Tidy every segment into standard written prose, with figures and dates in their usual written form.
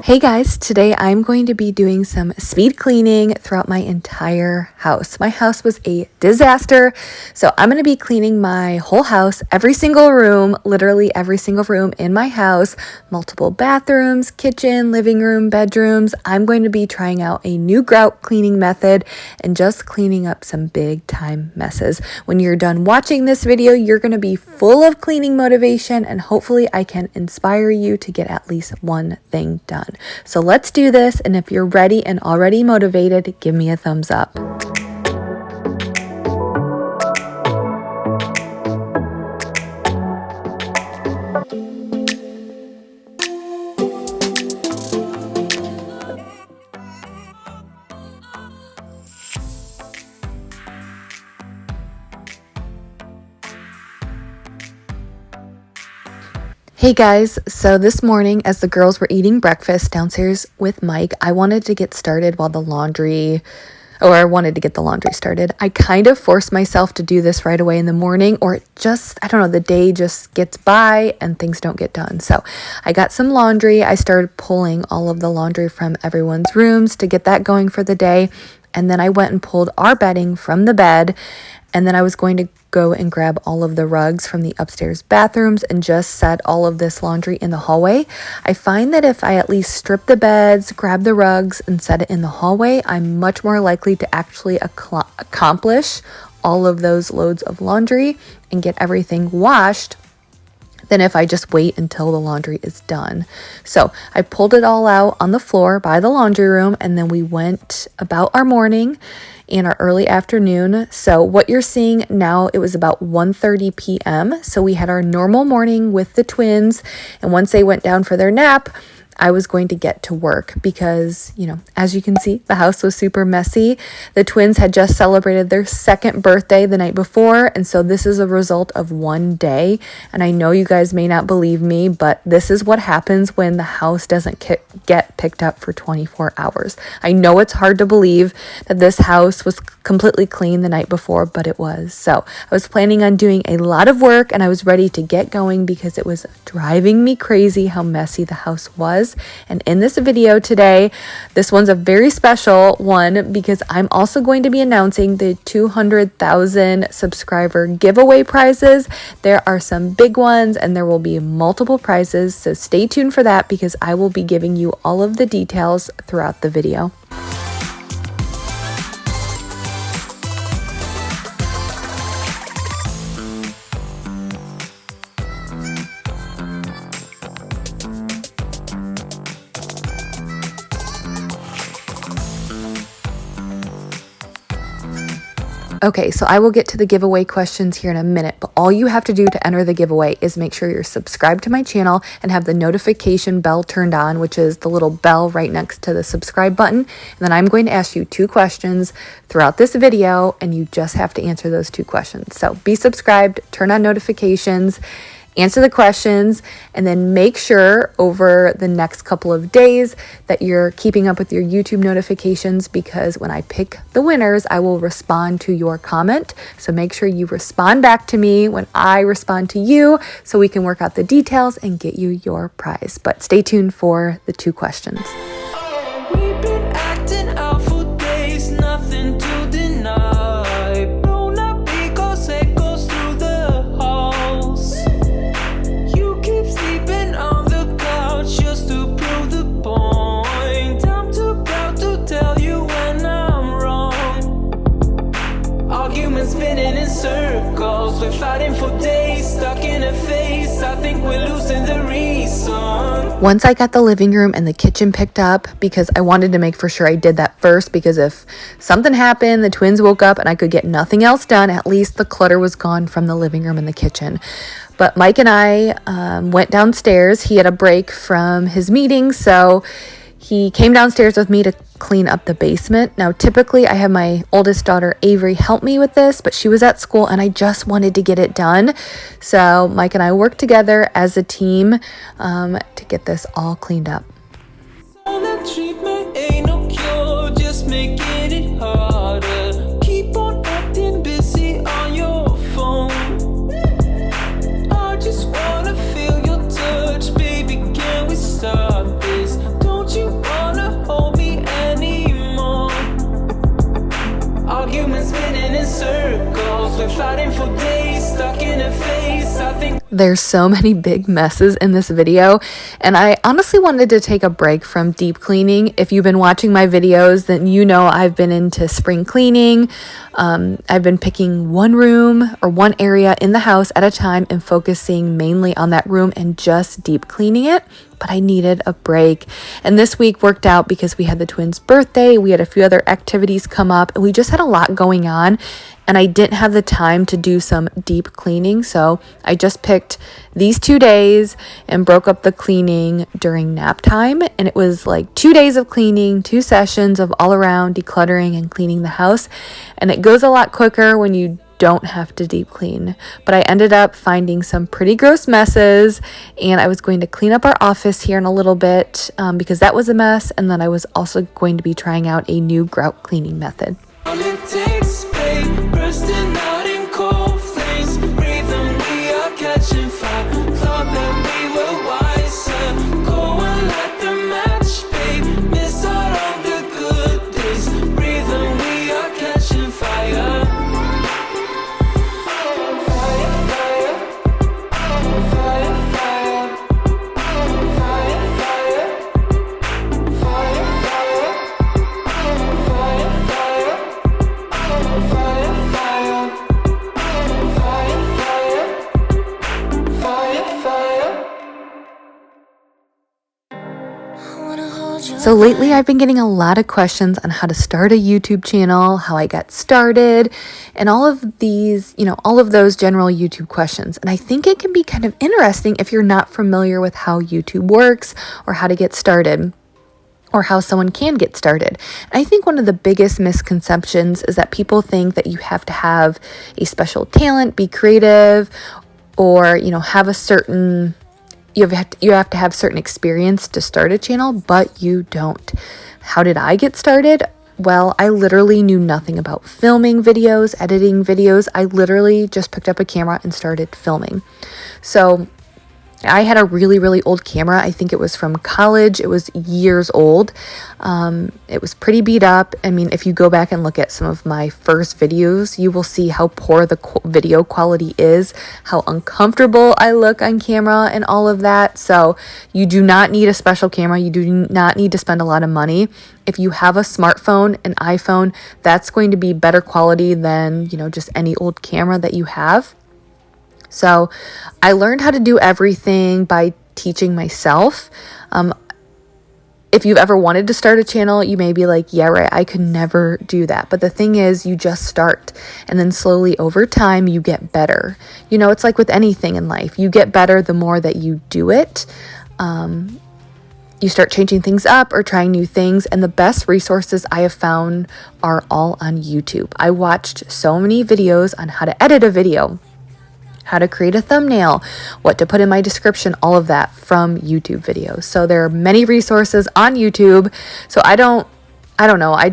Hey guys, today I'm going to be doing some speed cleaning throughout my entire house. My house was a disaster, so I'm going to be cleaning my whole house, every single room, literally every single room in my house, multiple bathrooms, kitchen, living room, bedrooms. I'm going to be trying out a new grout cleaning method and just cleaning up some big time messes. When you're done watching this video, you're going to be full of cleaning motivation, and hopefully I can inspire you to get at least one thing done. So let's do this, and if you're ready and already motivated, give me a thumbs up. Hey guys, so this morning as the girls were eating breakfast downstairs with Mike, I wanted to get started while I wanted to get the laundry started. I kind of forced myself to do this right away in the morning, or the day just gets by and things don't get done. So I got some laundry. I started pulling all of the laundry from everyone's rooms to get that going for the day. And then I went and pulled our bedding from the bed. And then I was going to go and grab all of the rugs from the upstairs bathrooms and just set all of this laundry in the hallway. I find that if I at least strip the beds, grab the rugs, and set it in the hallway, I'm much more likely to actually accomplish all of those loads of laundry and get everything washed than if I just wait until the laundry is done. So I pulled it all out on the floor by the laundry room, and then we went about our morning and our early afternoon. So what you're seeing now, it was about 1:30 p.m. So we had our normal morning with the twins, and once they went down for their nap, I was going to get to work because, as you can see, the house was super messy. The twins had just celebrated their second birthday the night before, and so this is a result of one day. And I know you guys may not believe me, but this is what happens when the house doesn't get picked up for 24 hours. I know it's hard to believe that this house was completely clean the night before, but it was. So I was planning on doing a lot of work, and I was ready to get going because it was driving me crazy how messy the house was. And in this video today, this one's a very special one because I'm also going to be announcing the 200,000 subscriber giveaway prizes. There are some big ones and there will be multiple prizes, so stay tuned for that because I will be giving you all of the details throughout the video. Okay, so I will get to the giveaway questions here in a minute, but all you have to do to enter the giveaway is make sure you're subscribed to my channel and have the notification bell turned on, which is the little bell right next to the subscribe button. And then I'm going to ask you 2 questions throughout this video, and you just have to answer those 2 questions. So be subscribed, turn on notifications, answer the questions, and then make sure over the next couple of days that you're keeping up with your YouTube notifications, because when I pick the winners, I will respond to your comment. So make sure you respond back to me when I respond to you so we can work out the details and get you your prize. But stay tuned for the 2 questions. We've been acting out for days, nothing to deny. Spinning in circles, we're fighting for days, stuck in a phase. I think we're losing the reason. Once I got the living room and the kitchen picked up, because I wanted to make for sure I did that first, because if something happened, the twins woke up and I could get nothing else done, at least the clutter was gone from the living room and the kitchen. But Mike and I went downstairs. He had a break from his meeting, so he came downstairs with me to clean up the basement. Now, typically I have my oldest daughter Avery help me with this, but she was at school and I just wanted to get it done. So Mike and I worked together as a team to get this all cleaned up. Treatment ain't no cure, just making it harder. Keep on acting busy on your phone. I just wanna feel your touch, baby, can we start this? Don't you days, stuck in a phase. I think there's so many big messes in this video, and I honestly wanted to take a break from deep cleaning. If you've been watching my videos, then you know I've been into spring cleaning. I've been picking one room or one area in the house at a time and focusing mainly on that room and just deep cleaning it. But I needed a break. And this week worked out because we had the twins' birthday. We had a few other activities come up, and we just had a lot going on. And I didn't have the time to do some deep cleaning. So I just picked these 2 days and broke up the cleaning during nap time. And it was like 2 days of cleaning, 2 sessions of all around decluttering and cleaning the house. And it goes a lot quicker when you don't have to deep clean. But I ended up finding some pretty gross messes, and I was going to clean up our office here in a little bit because that was a mess. And then I was also going to be trying out a new grout cleaning method. all it takes, babe, bursting out in cold flames, breathing, we are catching fire. Thought that we were wiser, go and light the match, babe, miss out on the good days, breathing, we are catching fire. So lately I've been getting a lot of questions on how to start a YouTube channel, how I got started, and all of these, all of those general YouTube questions. And I think it can be kind of interesting if you're not familiar with how YouTube works or how to get started, or how someone can get started. And I think one of the biggest misconceptions is that people think that you have to have a special talent, be creative, or, have a certain... You have to have certain experience to start a channel, but you don't. How did I get started? Well, I literally knew nothing about filming videos, editing videos. I literally just picked up a camera and started filming. So I had a really, really old camera. I think it was from college. It was years old. It was pretty beat up. I mean, if you go back and look at some of my first videos, you will see how poor the video quality is, how uncomfortable I look on camera and all of that. So you do not need a special camera. You do not need to spend a lot of money. If you have a smartphone, an iPhone, that's going to be better quality than, just any old camera that you have. So I learned how to do everything by teaching myself. If you've ever wanted to start a channel, you may be like, yeah, right, I could never do that. But the thing is, you just start, and then slowly over time, you get better. It's like with anything in life. You get better the more that you do it. You start changing things up or trying new things, and the best resources I have found are all on YouTube. I watched so many videos on how to edit a video, how to create a thumbnail, what to put in my description, all of that from YouTube videos. So there are many resources on YouTube. So I don't know. I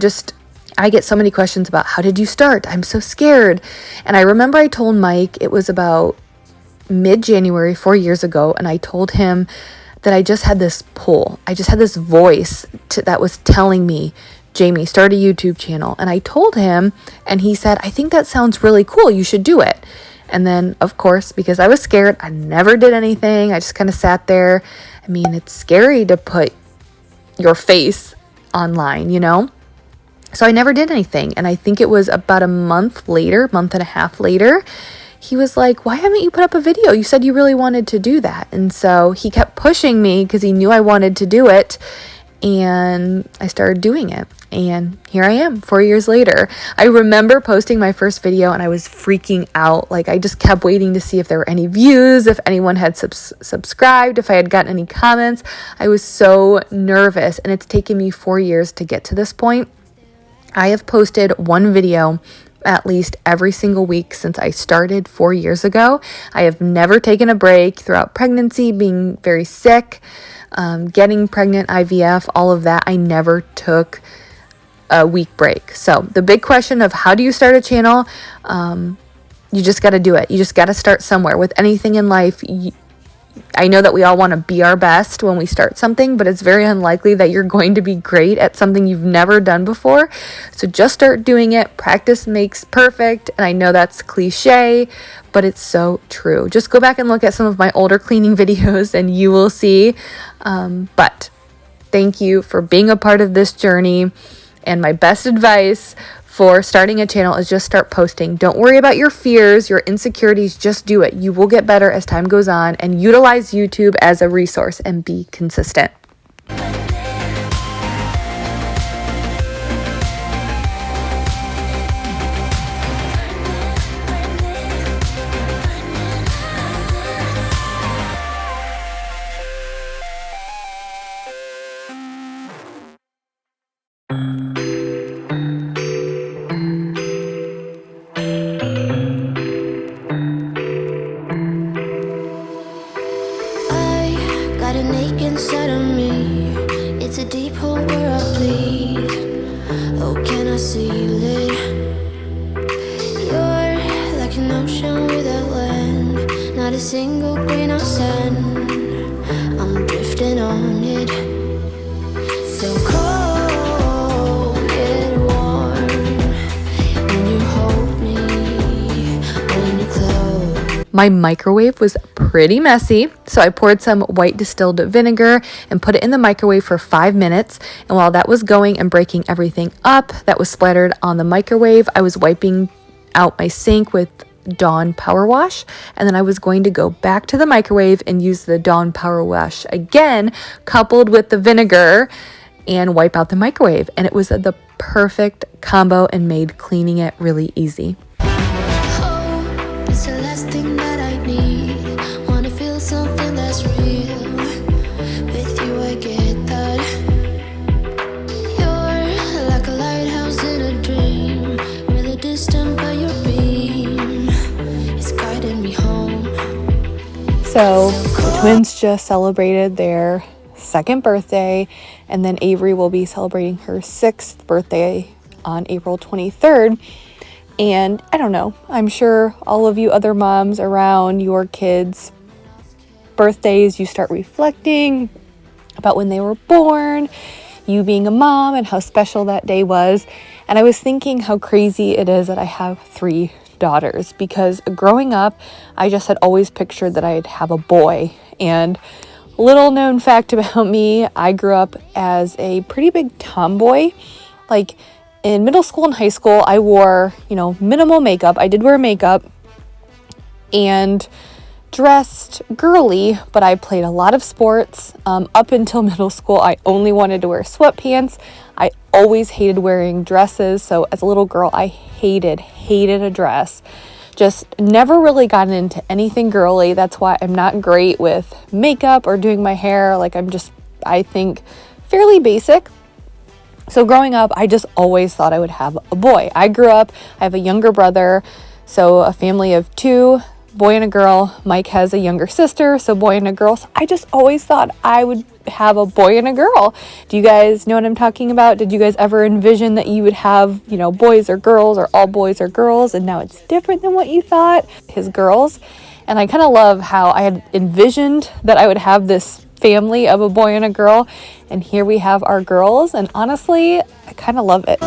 get so many questions about how did you start? I'm so scared. And I remember I told Mike, it was about mid-January, 4 years ago, and I told him that I just had this pull. I just had this voice that was telling me, Jamie, start a YouTube channel. And I told him, and he said, I think that sounds really cool. You should do it. And then, of course, because I was scared, I never did anything. I just kind of sat there. I mean, it's scary to put your face online, So I never did anything. And I think it was about a month and a half later, he was like, why haven't you put up a video? You said you really wanted to do that. And so he kept pushing me because he knew I wanted to do it. And I started doing it. And here I am 4 years later. I remember posting my first video and I was freaking out. Like, I just kept waiting to see if there were any views, if anyone had subscribed, if I had gotten any comments. I was so nervous, and it's taken me 4 years to get to this point. I have posted one video at least every single week since I started 4 years ago. I have never taken a break throughout pregnancy, being very sick, getting pregnant, IVF, all of that. I never took a week break. So the big question of how do you start a channel, you just got to do it. You just got to start somewhere. With anything in life, I know that we all want to be our best when we start something, but it's very unlikely that you're going to be great at something you've never done before. So just start doing it. Practice makes perfect. And I know that's cliche, but it's so true. Just go back and look at some of my older cleaning videos and you will see. But thank you for being a part of this journey. And my best advice for starting a channel is just start posting. Don't worry about your fears, your insecurities, just do it. You will get better as time goes on, and utilize YouTube as a resource and be consistent. An ache inside of me. It's a deep hole where I bleed. Oh, can I seal it? You're like an ocean without land. Not a single grain of sand. I'm drifting on it. So cold yet warm. When you hold me, when you close. My microwave was pretty messy, so I poured some white distilled vinegar and put it in the microwave for 5 minutes. And while that was going and breaking everything up that was splattered on the microwave, I was wiping out my sink with Dawn Power Wash. And then I was going to go back to the microwave and use the Dawn Power Wash again, coupled with the vinegar, and wipe out the microwave. And it was the perfect combo and made cleaning it really easy. It's the last thing that I need. Wanna feel something that's real. With you I get that. You're like a lighthouse in a dream. Really distant but your beam is guiding me home. So the twins just celebrated their 2nd birthday, and then Avery will be celebrating her 6th birthday on April 23rd. And I don't know, I'm sure all of you other moms around your kids' birthdays, you start reflecting about when they were born, you being a mom, and how special that day was. And I was thinking how crazy it is that I have 3 daughters, because growing up, I just had always pictured that I'd have a boy. And little known fact about me, I grew up as a pretty big tomboy. Like, in middle school and high school, I wore, minimal makeup. I did wear makeup and dressed girly, but I played a lot of sports. Up until middle school, I only wanted to wear sweatpants. I always hated wearing dresses. So as a little girl, I hated a dress. Just never really gotten into anything girly. That's why I'm not great with makeup or doing my hair. Like, I think, fairly basic. So growing up, I just always thought I would have a boy. I have a younger brother, so a family of 2, boy and a girl. Mike has a younger sister, so boy and a girl. So I just always thought I would have a boy and a girl. Do you guys know what I'm talking about? Did you guys ever envision that you would have, boys or girls, or all boys or girls, and now it's different than what you thought? His girls. And I kind of love how I had envisioned that I would have this family of a boy and a girl, and here we have our girls, and honestly, I kind of love it.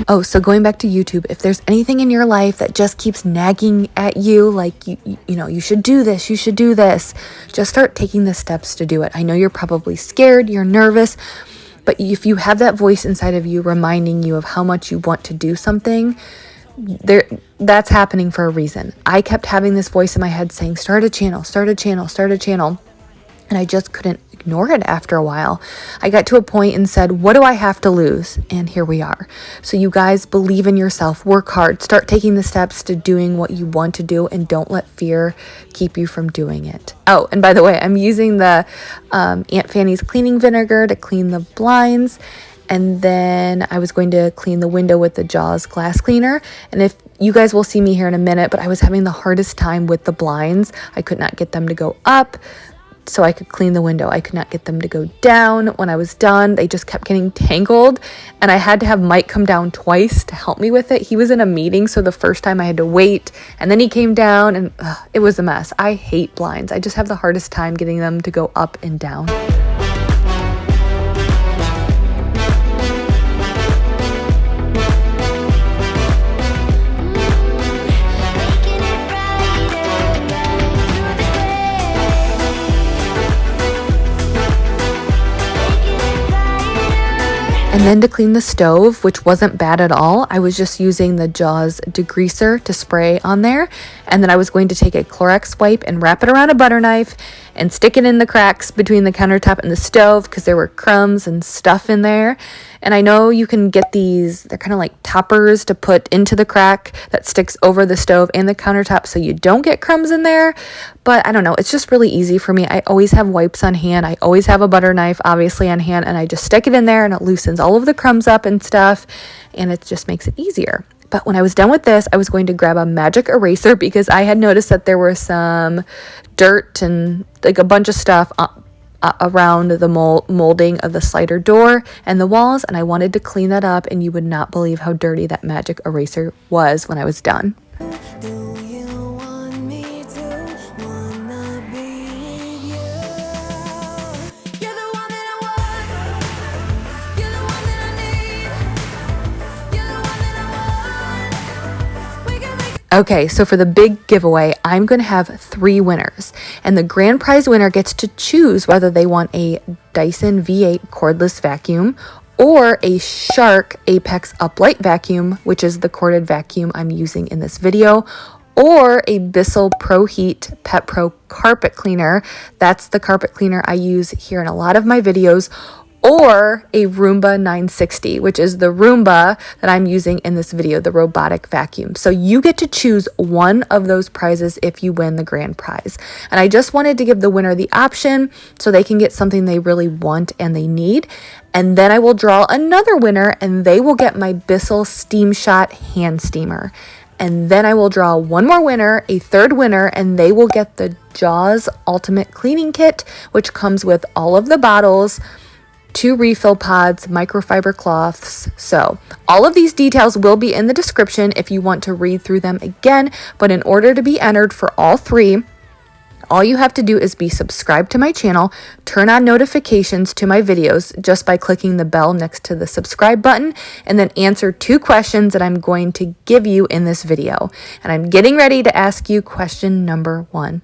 Oh, so going back to YouTube, if there's anything in your life that just keeps nagging at you, like, you should do this, just start taking the steps to do it. I know you're probably scared, you're nervous, but if you have that voice inside of you reminding you of how much you want to do something, that's happening for a reason. I kept having this voice in my head saying, start a channel. And I just couldn't ignore it after a while. I got to a point and said, what do I have to lose? And here we are. So you guys, believe in yourself, work hard, start taking the steps to doing what you want to do, and don't let fear keep you from doing it. Oh, and by the way, I'm using the Aunt Fanny's cleaning vinegar to clean the blinds. And then I was going to clean the window with the Jaws glass cleaner. And if you guys will see me here in a minute, but I was having the hardest time with the blinds. I could not get them to go up so I could clean the window. I could not get them to go down. When I was done, they just kept getting tangled, and I had to have Mike come down twice to help me with it. He was in a meeting, so the first time I had to wait, and then he came down, and it was a mess. I hate blinds. I just have the hardest time getting them to go up and down. And then to clean the stove, which wasn't bad at all, I was just using the Jaws degreaser to spray on there. And then I was going to take a Clorox wipe and wrap it around a butter knife and stick it in the cracks between the countertop and the stove because there were crumbs and stuff in there. And I know you can get these, they're kind of like toppers to put into the crack that sticks over the stove and the countertop so you don't get crumbs in there. But I don't know, it's just really easy for me. I always have wipes on hand. I always have a butter knife obviously on hand, and I just stick it in there and it loosens all of the crumbs up and stuff, and it just makes it easier. But when I was done with this, I was going to grab a magic eraser because I had noticed that there were some dirt and like a bunch of stuff around the molding of the slider door and the walls, and I wanted to clean that up, and you would not believe how dirty that magic eraser was when I was done. Okay, so for the big giveaway, I'm going to have 3 winners, and the grand prize winner gets to choose whether they want a Dyson V8 cordless vacuum or a Shark Apex Uplight vacuum, which is the corded vacuum I'm using in this video, or a Bissell Pro Heat Pet Pro carpet cleaner. That's the carpet cleaner I use here in a lot of my videos, or a Roomba 960, which is the Roomba that I'm using in this video, the robotic vacuum. So you get to choose one of those prizes if you win the grand prize. And I just wanted to give the winner the option so they can get something they really want and they need. And then I will draw another winner, and they will get my Bissell Steam Shot hand steamer. And then I will draw one more winner, a third winner, and they will get the Jaws Ultimate Cleaning Kit, which comes with all of the bottles, 2 refill pods, microfiber cloths. So all of these details will be in the description if you want to read through them again. But in order to be entered for all 3, all you have to do is be subscribed to my channel, turn on notifications to my videos just by clicking the bell next to the subscribe button, and then answer 2 questions that I'm going to give you in this video. And I'm getting ready to ask you question number 1.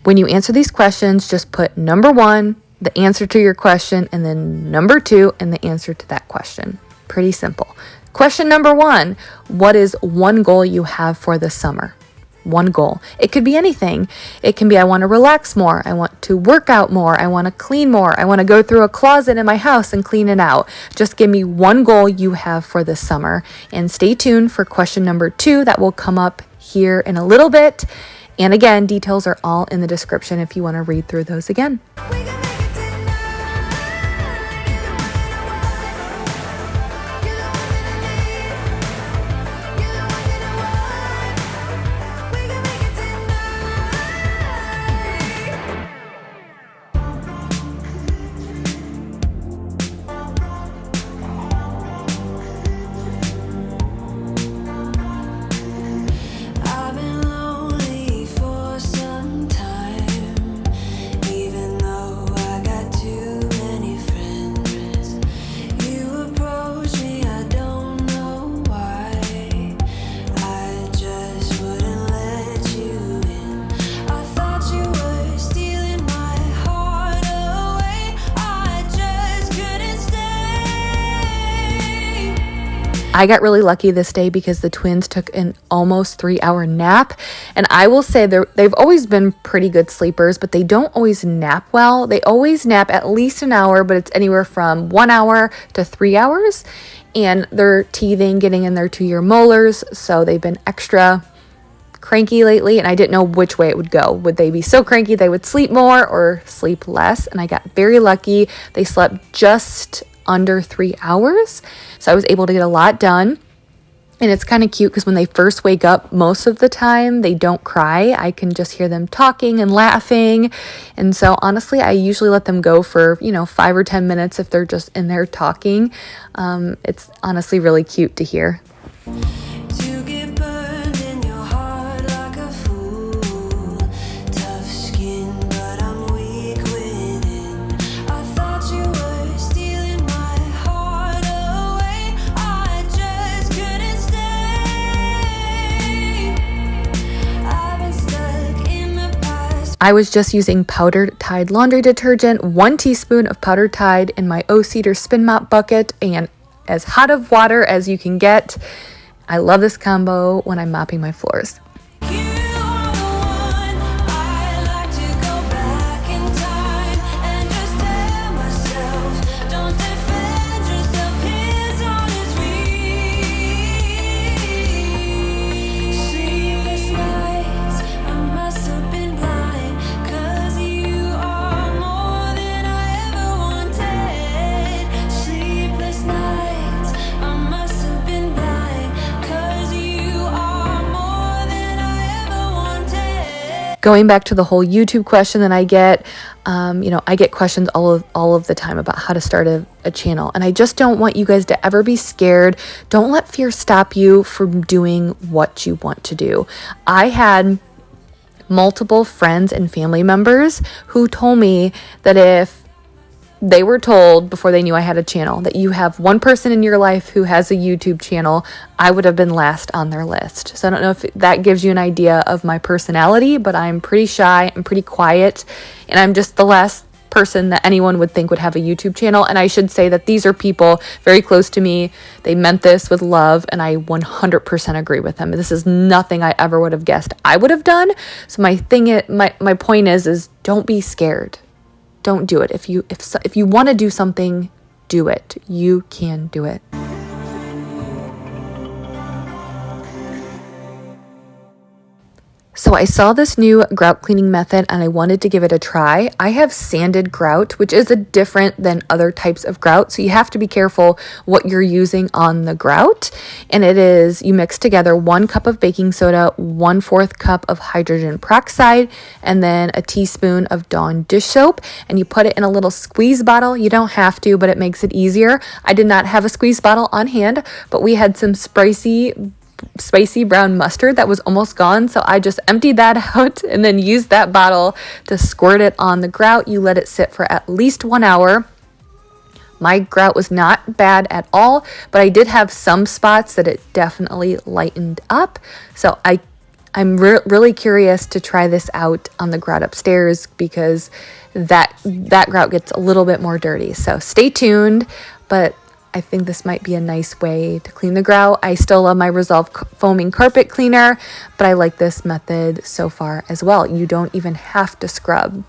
When you answer these questions, just put number 1, the answer to your question, and then number 2 and the answer to that question. Pretty simple. Question number 1, what is one goal you have for the summer? One goal. It could be anything. It can be I want to relax more, I want to work out more, I want to clean more, I want to go through a closet in my house and clean it out. Just give me one goal you have for the summer. And stay tuned for question number 2 that will come up here in a little bit. And again, details are all in the description if you want to read through those again. I've been lonely for some time, even though I got too many friends. You approach me, I don't know why. I just wouldn't let you in. I thought you were stealing my heart away. I just couldn't stay. I got really lucky this day because the twins took an almost 3-hour nap. And I will say they've always been pretty good sleepers, but they don't always nap well. They always nap at least an hour, but it's anywhere from 1 hour to 3 hours. And they're teething, getting in their 2-year molars. So they've been extra cranky lately, and I didn't know which way it would go. Would they be so cranky they would sleep more or sleep less? And I got very lucky. They slept just under 3 hours. So I was able to get a lot done. And it's kind of cute because when they first wake up, most of the time they don't cry. I can just hear them talking and laughing. And so honestly, I usually let them go for, 5 or 10 minutes if they're just in there talking. It's honestly really cute to hear. To get burned in your heart like a fool. Tough skin, but I'm weak within. I thought you were stealing my heart away. I just couldn't stay. I've been stuck in the past. I was just using powdered Tide laundry detergent, 1 teaspoon of powdered Tide in my O-Cedar spin mop bucket, and as hot of water as you can get. I love this combo when I'm mopping my floors. You are the one. I like to go back in time and just tell myself, don't defend yourself. His on his feet. Sleepless nights, I must have been blind, 'cause you are more than I ever wanted. Sleepless nights, I must have been blind, 'cause you are more than I ever wanted. Going back to the whole YouTube question that I get, I get questions all of the time about how to start a channel. And I just don't want you guys to ever be scared. Don't let fear stop you from doing what you want to do. I had multiple friends and family members who told me that if they were told before they knew I had a channel that you have one person in your life who has a YouTube channel, I would have been last on their list. So I don't know if that gives you an idea of my personality, but I'm pretty shy, I'm pretty quiet, and I'm just the last person that anyone would think would have a YouTube channel. And I should say that these are people very close to me. They meant this with love, and I 100% agree with them. This is nothing I ever would have guessed I would have done. So my point is don't be scared. Don't do it. If you want to do something, do it. You can do it. So I saw this new grout cleaning method and I wanted to give it a try. I have sanded grout, which is different than other types of grout. So you have to be careful what you're using on the grout. And it is, you mix together 1 cup of baking soda, 1/4 cup of hydrogen peroxide, and then a teaspoon of Dawn dish soap. And you put it in a little squeeze bottle. You don't have to, but it makes it easier. I did not have a squeeze bottle on hand, but we had some spicy brown mustard that was almost gone, so I just emptied that out and then used that bottle to squirt it on the grout. You let it sit for at least 1 hour. My grout was not bad at all, but I did have some spots that it definitely lightened up. So I'm really curious to try this out on the grout upstairs because that grout gets a little bit more dirty. So stay tuned, but I think this might be a nice way to clean the grout. I still love my Resolve foaming carpet cleaner, but I like this method so far as well. You don't even have to scrub.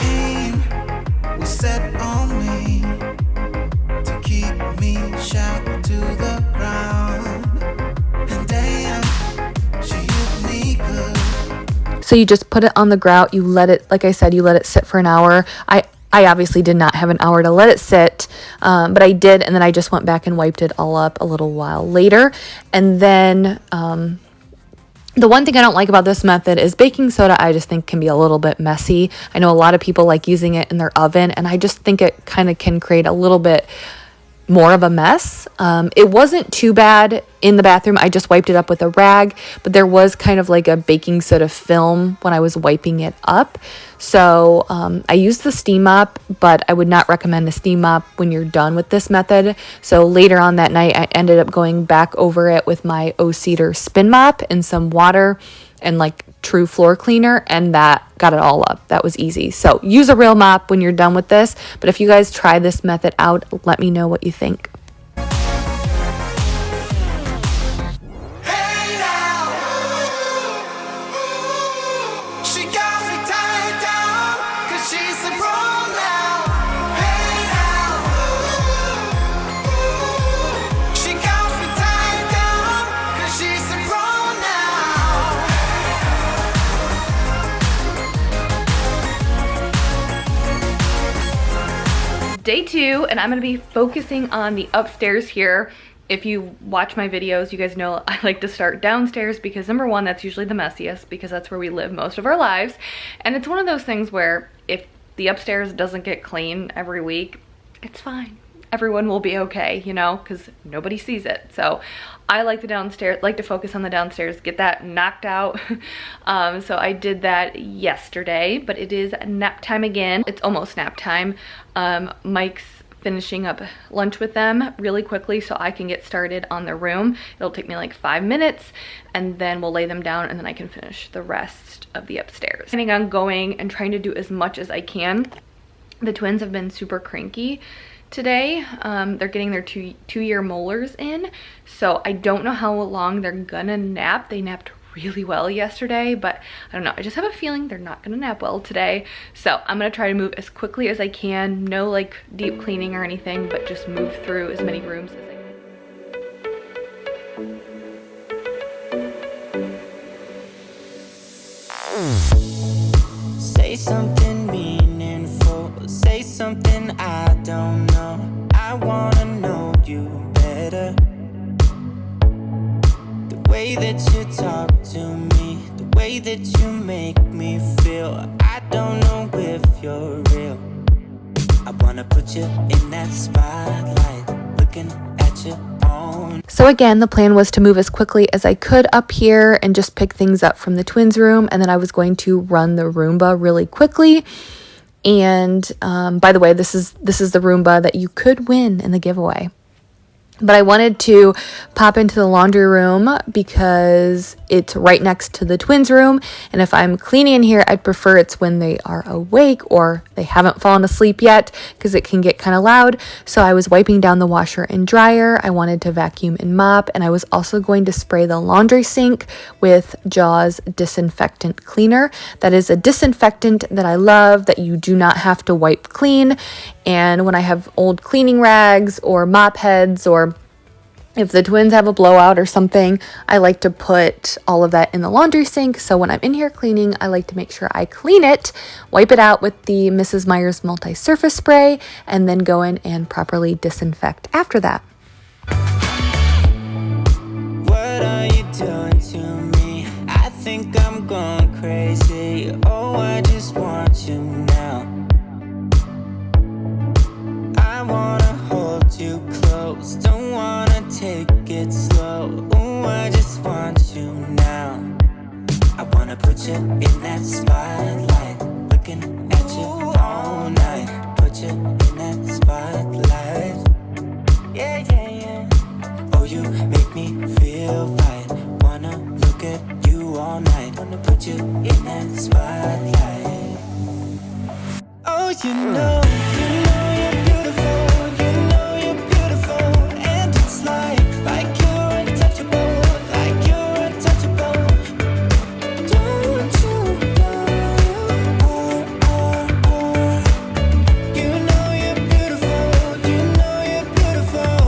Pain was set on me to keep me shackled to the ground. And damn, she hit me good. So you just put it on the grout. You let it, like I said, you let it sit for an hour. I obviously did not have an hour to let it sit, but I did, and then I just went back and wiped it all up a little while later. And then the one thing I don't like about this method is baking soda, I just think can be a little bit messy. I know a lot of people like using it in their oven, and I just think it kind of can create a little bit more of a mess. It wasn't too bad in the bathroom. I just wiped it up with a rag, but there was kind of like a baking soda film when I was wiping it up. So I used the steam mop, but I would not recommend the steam mop when you're done with this method. So later on that night, I ended up going back over it with my O-Cedar spin mop and some water and like true floor cleaner, and that got it all up. That was easy. So use a real mop when you're done with this. But if you guys try this method out, let me know what you think. Hey now, she got me tied down, 'cause she's a pro now. Hey now, she got me tied down, 'cause she's a pro now. 2, and I'm gonna be focusing on the upstairs here. If you watch my videos, you guys know I like to start downstairs because number one, that's usually the messiest because that's where we live most of our lives. And it's one of those things where if the upstairs doesn't get clean every week, it's fine. Everyone will be okay, you know, because nobody sees it. So I like to focus on the downstairs, get that knocked out. So I did that yesterday, but it is nap time again. It's almost nap time. Mike's finishing up lunch with them really quickly so I can get started on the room. It'll take me like 5 minutes and then we'll lay them down and then I can finish the rest of the upstairs. Planning on going and trying to do as much as I can. The twins have been super cranky today. They're getting their two-year molars in, so I don't know how long they're gonna nap. They napped really well yesterday, but I don't know, I just have a feeling they're not gonna nap well today. So I'm gonna try to move as quickly as I can. No like deep cleaning or anything, but just move through as many rooms as I can. Say something meaningful, say something I don't know. I wanna know you better. The way that you talk to me, the way that you make me feel, I don't know if you're real. I wanna put you in that spotlight, looking at your own. So again, the plan was to move as quickly as I could up here and just pick things up from the twins' room, and then I was going to run the Roomba really quickly. And by the way, this is the Roomba that you could win in the giveaway. But I wanted to pop into the laundry room because it's right next to the twins' room. And if I'm cleaning in here, I'd prefer it's when they are awake or they haven't fallen asleep yet because it can get kind of loud. So I was wiping down the washer and dryer. I wanted to vacuum and mop. And I was also going to spray the laundry sink with Jaws disinfectant cleaner. That is a disinfectant that I love that you do not have to wipe clean. And when I have old cleaning rags or mop heads, or if the twins have a blowout or something, I like to put all of that in the laundry sink. So when I'm in here cleaning, I like to make sure I clean it, wipe it out with the Mrs. Meyer's multi-surface spray, and then go in and properly disinfect after that. What are you doing to me? I think I'm going crazy. Oh, I just want you now. I wanna hold you close, don't wanna take it slow. Ooh, I just want you now. I wanna put you in that spotlight, looking at you all night. Put you in that spotlight. Yeah, yeah, yeah. Oh, you make me feel right. Wanna look at you all night. Wanna put you in that spotlight. Oh, you know you're beautiful. You know you're beautiful, and it's like you're untouchable, like you're untouchable. Don't you know you know you're beautiful, you know you're beautiful.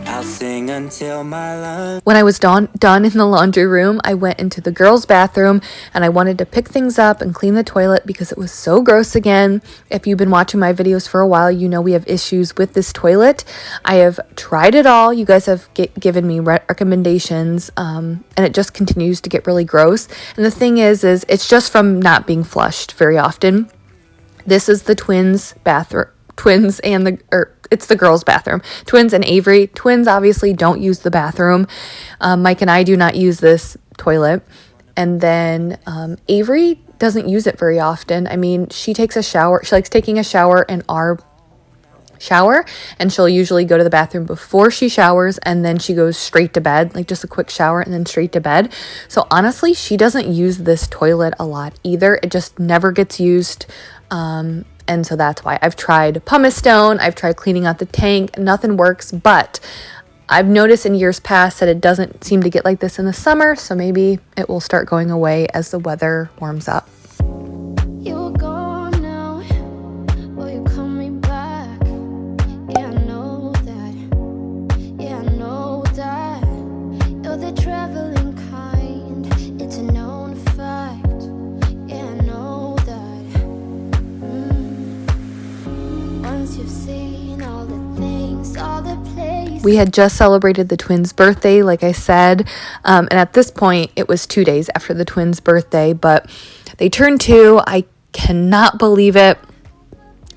I'll sing until my lungs. When I was done in the laundry room, I went into the girls' bathroom and I wanted to pick things up and clean the toilet because it was so gross again. If you've been watching my videos for a while, you know we have issues with this toilet. I have tried it all. You guys have given me recommendations, and it just continues to get really gross. And the thing is it's just from not being flushed very often. This is the twins' bathroom. It's the girls' bathroom. Twins and Avery. Twins obviously don't use the bathroom. Mike and I do not use this toilet. And then Avery doesn't use it very often. I mean, she takes a shower. She likes taking a shower in our shower, and she'll usually go to the bathroom before she showers, and then she goes straight to bed, like just a quick shower and then straight to bed. So honestly, she doesn't use this toilet a lot either. It just never gets used. And so that's why I've tried pumice stone. I've tried cleaning out the tank. Nothing works, but I've noticed in years past that it doesn't seem to get like this in the summer. So maybe it will start going away as the weather warms up. You're gone now, will you call me back? Yeah, I know that. Yeah, I know that. You're the traveling kind. It's a known fact. Yeah, I know that. Once you've seen We had just celebrated the twins' birthday, like I said, and at this point, it was 2 days after the twins' birthday, but they turned 2. I cannot believe it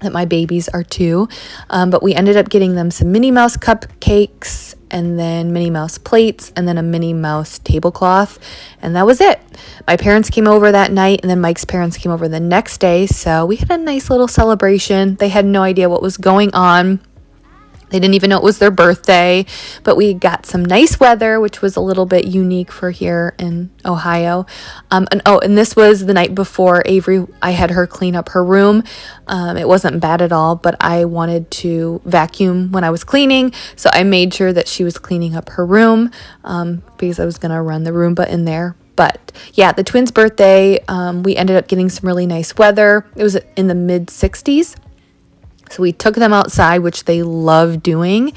that my babies are 2, but we ended up getting them some Minnie Mouse cupcakes and then Minnie Mouse plates and then a Minnie Mouse tablecloth, and that was it. My parents came over that night, and then Mike's parents came over the next day, so we had a nice little celebration. They had no idea what was going on. They didn't even know it was their birthday, but we got some nice weather, which was a little bit unique for here in Ohio. And this was the night before Avery, I had her clean up her room. It wasn't bad at all, but I wanted to vacuum when I was cleaning, so I made sure that she was cleaning up her room because I was going to run the Roomba in there. But yeah, the twins' birthday, we ended up getting some really nice weather. It was in the mid 60s. So we took them outside, which they love doing,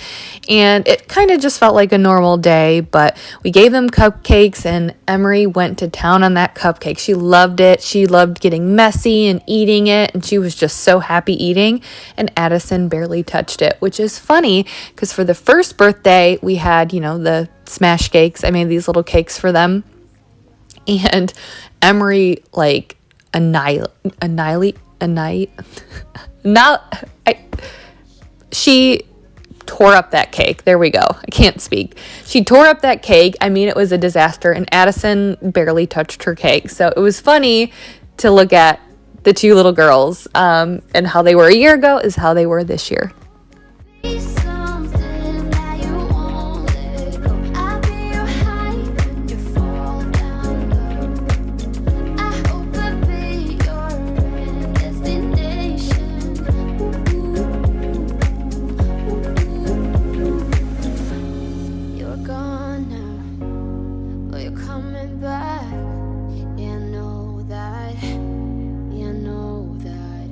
and it kind of just felt like a normal day, but we gave them cupcakes, and Emery went to town on that cupcake. She loved it. She loved getting messy and eating it, and she was just so happy eating, and Addison barely touched it, which is funny because for the first birthday, we had, the smash cakes. I made these little cakes for them, and Emery, she tore up that cake. There we go. I can't speak. She tore up that cake. I mean, it was a disaster, and Addison barely touched her cake. So it was funny to look at the 2 little girls, and how they were a year ago is how they were this year. Something that you won't let go. I'll be your high when you fall down low. I hope I'll be your destination. You're gone now, but you're coming back. Yeah, I know that. Yeah, I know that.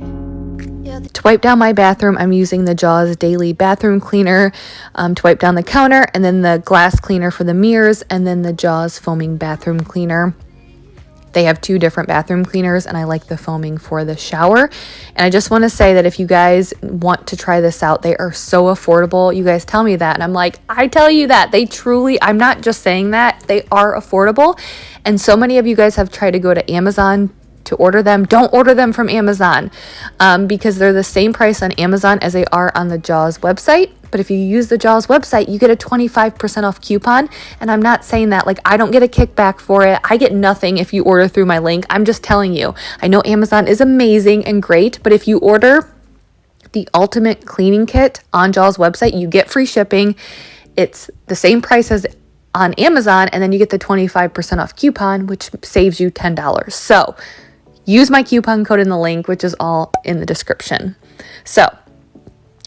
Yeah, To wipe down my bathroom, I'm using the Jaws Daily Bathroom Cleaner to wipe down the counter, and then the glass cleaner for the mirrors, and then the Jaws Foaming Bathroom Cleaner. They have 2 different bathroom cleaners, and I like the foaming for the shower. And I just want to say that if you guys want to try this out, they are so affordable. You guys tell me that, and I'm like, I tell you that. They truly, I'm not just saying that, they are affordable. And so many of you guys have tried to go to Amazon to order them. Don't order them from Amazon because they're the same price on Amazon as they are on the Jaws website. But if you use the Jaws website, you get a 25% off coupon. And I'm not saying that, I don't get a kickback for it. I get nothing if you order through my link. I'm just telling you. I know Amazon is amazing and great, but if you order the Ultimate Cleaning Kit on Jaws website, you get free shipping. It's the same price as on Amazon, and then you get the 25% off coupon, which saves you $10. So use my coupon code in the link, which is all in the description. So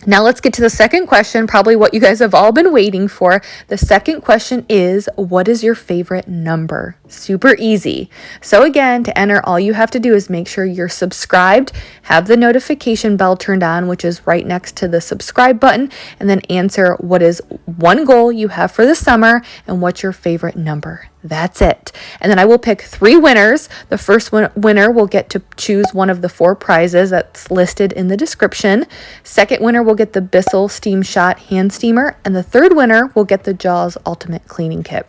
now let's get to the second question, probably what you guys have all been waiting for. The second question is, what is your favorite number? Super easy. So again, to enter, all you have to do is make sure you're subscribed, have the notification bell turned on, which is right next to the subscribe button, and then answer what is one goal you have for the summer and what's your favorite number. That's it. And then I will pick 3 winners. The first winner will get to choose one of the 4 prizes that's listed in the description. Second winner will get the Bissell Steam Shot hand steamer, and the third winner will get the Jaws Ultimate Cleaning Kit.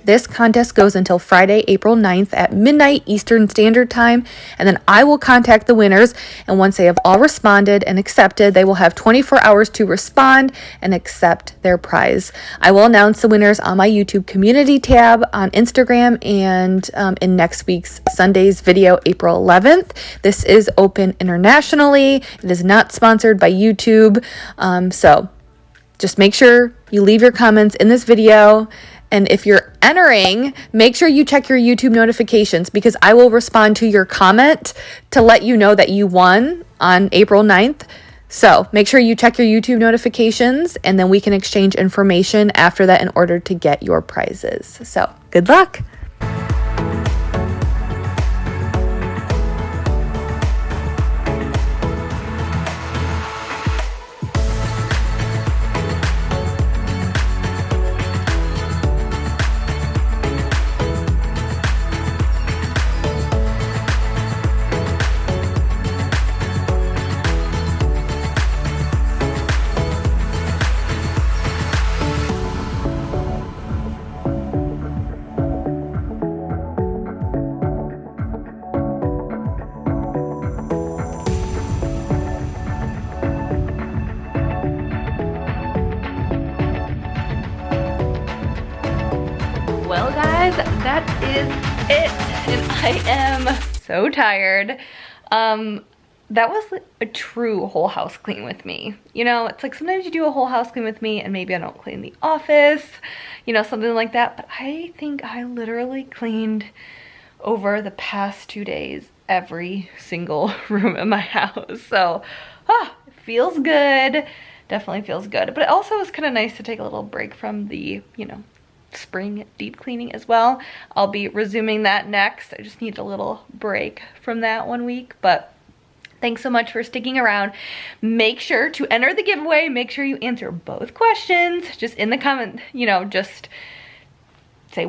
This contest goes until Friday, April 9th at midnight Eastern Standard Time, and then I will contact the winners, and once they have all responded and accepted, they will have 24 hours to respond and accept their prize. I will announce the winners on my YouTube community tab on Instagram and in next week's Sunday's video, April 11th. This is open internationally. It is not sponsored by YouTube, so just make sure you leave your comments in this video. And if you're entering, make sure you check your YouTube notifications because I will respond to your comment to let you know that you won on April 9th. So make sure you check your YouTube notifications, and then we can exchange information after that in order to get your prizes. So good luck. that is it. And I am so tired. That was a true whole house clean with me. You know, it's like sometimes you do a whole house clean with me and maybe I don't clean the office, you know, something like that. But I think I literally cleaned over the past 2 days every single room in my house. So, it feels good. Definitely feels good. But it also was kind of nice to take a little break from the, you know, spring deep cleaning as well. I'll be resuming that next. I just need a little break from that 1 week, but thanks so much for sticking around. Make sure to enter the giveaway. Make sure you answer both questions. Just in the comment, you know, just say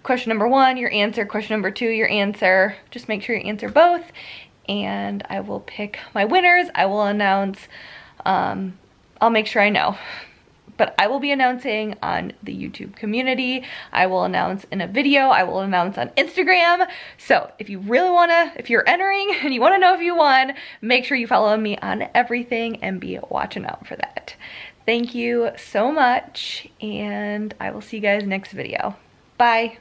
question number 1, your answer, question number 2, your answer. Just make sure you answer both and I will pick my winners. I will announce, I'll make sure I know. But I will be announcing on the YouTube community. I will announce in a video. I will announce on Instagram. So if you really wanna, if you're entering and you wanna know if you won, make sure you follow me on everything and be watching out for that. Thank you so much and I will see you guys next video. Bye.